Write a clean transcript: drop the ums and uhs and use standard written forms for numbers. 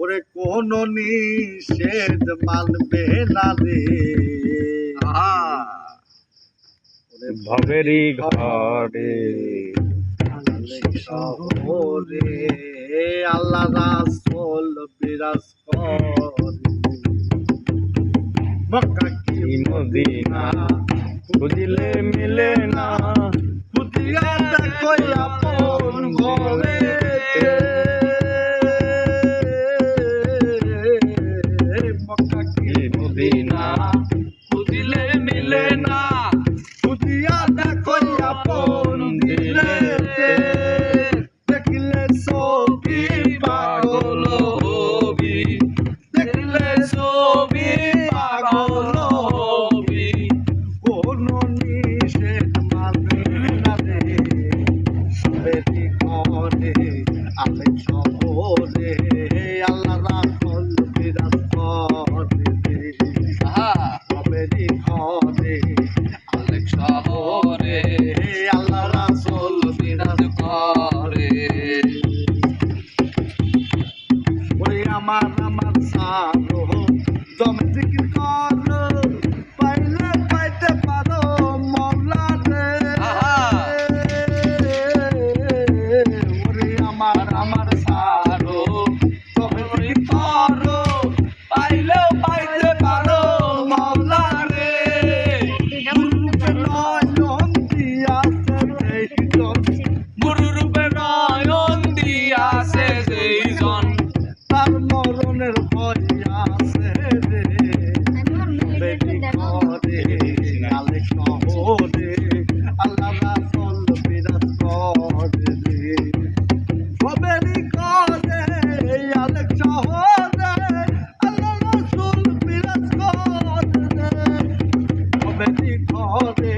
ওরে কোন নিষেধ মানবে না রে ভবেরই ঘরে শহরে আল্লাহ রাসূল বিরাজ করে মক্কা কি মদিনা খুঁজিলে মিলে না খুঁজিয়া দেখো আপন ঘরে মক্কা কি মদিনা খুঁজিলে মিলে না খুঁজিয়া দেখো আপন দিলেতে দেখিলে ছবি পাগল হবি দেখিলে ছবি পাগল হবি কোন নিষেধ মানবে না রে বেদি করে আলে শহরে আল্লাহ রাসূল বিরাজ করে বেদি করে আলে শহরে আল্লাহ রাসূল বিরাজ করে ওরে আমার সারো জমে জিকির করো পাইলে পাইতে পারো মওলা রে ওরে আমার সারো জমে জিকির করো পাইলে পাইতে পারো মওলা রে গুরুরূপে নয়ন দিয়াছে সেইজন গুরুরূপে নয়ন দিয়াছে সেইজন তার মরণের ভয় আছে রে বেটি করে আলে শহরে আল্লাহ রাসূল বিরাজ করে রে সবেরই করে আলে শহরে আল্লাহ রাসূল বিরাজ করে রে সবেরই করে